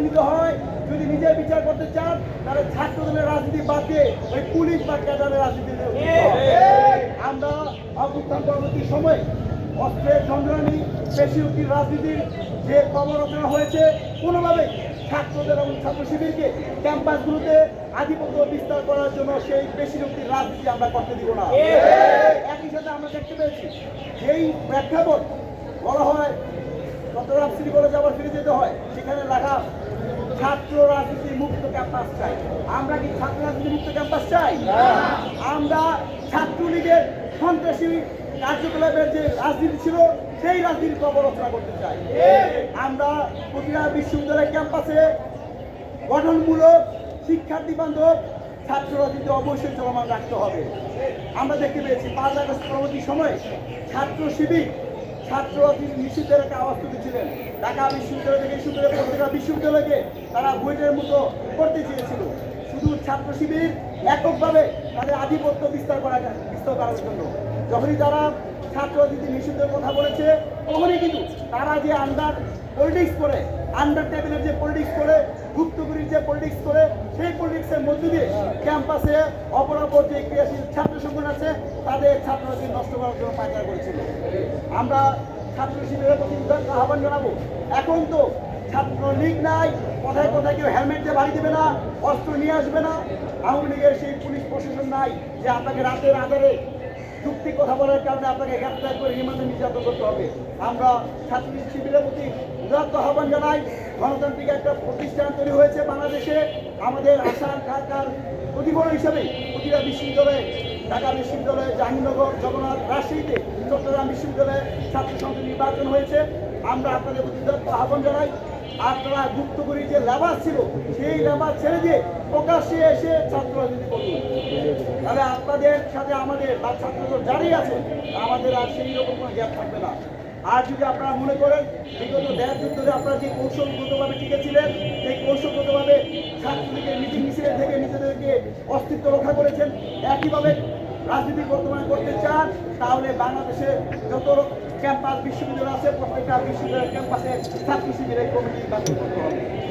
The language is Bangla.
নিতে হয়। যদি নিজে বিচার করতে চান তাহলে ছাত্র দলের রাজনীতি বাদ দিয়ে ওই পুলিশ বা ক্যাডারের রাজনীতি আমরা অভ্যুত্থান পরবর্তী সময়ে অস্ত্রের সংগ্রামী পেশিউক্তির রাজনীতির যে কবরচনা হয়েছে কোনোভাবে ছাত্রদের এবং ছাত্র শিবিরকে ক্যাম্পাসগুলোতে আধিপত্য বিস্তার করার জন্য সেই পেশিউক্তির রাজনীতি আমরা করতে দিব না। একই সাথে আমরা দেখতে পেয়েছি যেই প্রেক্ষাপট বলা হয় চট্টগ্রাম সিটি কলেজে আবার ফিরে যেতে হয়, সেখানে লেখা ছাত্র রাজনীতি মুক্ত ক্যাম্পাস চাই। আমরা কি ছাত্র রাজনীতি মুক্ত ক্যাম্পাস চাই? আমরা ছাত্রলীগের সন্ত্রাসী কার্যকলাপের যে রাজনীতি ছিল সেই রাজনীতির কবরচনা করতে চাই। আমরা প্রতিটা বিশ্ববিদ্যালয় ক্যাম্পাসে গঠনমূলক শিক্ষার্থী বান্ধব ছাত্র রাজনীতি অবশ্যই চলমান রাখতে হবে। আমরা দেখতে পেয়েছি 5 আগস্ট পরবর্তী সময়ে ছাত্র শিবির ছাত্র নিষিদ্ধের একটা আওয়াজ তুলেছিলেন। ঢাকা বিশ্ববিদ্যালয় থেকে শুরু করে প্রত্যেকটা বিশ্ববিদ্যালয়কে তারা বুয়েটের মতো করতে চেয়েছিল, শুধু ছাত্র শিবির এককভাবে তাদের আধিপত্য বিস্তার করার জন্য। যখনই তারা ছাত্র রাজনীতি নিষিদ্ধের কথা বলেছে তখনই কিন্তু তারা যে আন্ডার পলিটিক্স করে, আন্ডার টেবিলের যে পলিটিক্স করে, গুপ্তগুরির যে পলিটিক্স করে, সেই পলিটিক্সের মধ্য দিয়ে ক্যাম্পাসে অপরাপর যে ক্রিয়াশীল ছাত্র সংগঠন আছে তাদের ছাত্র রাজনীতি নষ্ট করার জন্য পায়চার করেছিল। আমরা ছাত্র শিবিরের প্রতি আহ্বান জানাবো, এখন তো ছাত্রলীগ নাই, কোথায় কোথায় কেউ হেলমেট দিয়ে বাড়ি দেবে না, অস্ত্র নিয়ে আসবে না, আওয়ামী লীগের সেই পুলিশ প্রশাসন নাই যে আপনাকে রাতের আধারে যুক্তি কথা বলার কারণে আপনাকে গ্রেফতার করে রিমান্ডে নির্যাতন করতে হবে। আমরা ছাত্র শিবিরের প্রতি উদাত্ত আহ্বান জানাই, গণতান্ত্রিক একটা প্রতিষ্ঠান তৈরি হয়েছে বাংলাদেশে। আমাদের আশার ঢাকার প্রতিফলন হিসাবে প্রতিটা বিশ্ববিদ্যালয়ে, ঢাকা বিশ্ববিদ্যালয়ে, জাহাঙ্গীরনগর, জগন্নাথ, রাজশাহীতে, চট্টগ্রাম বিশ্ববিদ্যালয়ে ছাত্র সংসদ নির্বাচন হয়েছে। আমরা আপনাদের প্রতি উদাত্ত আহ্বান জানাই, আপনারা গুপ্তগুরি যে লেবাস ছিল সেই লেবাস ছেড়ে দিয়ে প্রকাশ্যে এসে ছাত্র রাজনীতি করুন। তাহলে আপনাদের সাথে আমাদের বা ছাত্রদের যারাই আছে আমাদের আর সেই রকম কোনো গ্যাপ থাকবে না। আর যদি আপনারা মনে করেন বিগত 1.5 যুগ ধরে আপনারা যে কৌশলগতভাবে টিকেছিলেন, সেই কৌশলগতভাবে ছাত্রলীগের মিটিং মিছিলে থেকে নিজেদেরকে অস্তিত্ব রক্ষা করেছেন, একইভাবে রাজনীতি বর্তমানে করতে চান, তাহলে বাংলাদেশে যত ক্যাম্পাস বিশ্ববিদ্যালয় আছে প্রত্যেকটা বিশ্ববিদ্যালয়ের ক্যাম্পাসে ছাত্র শিবিরের কমিটি নির্বাচন করতে হবে।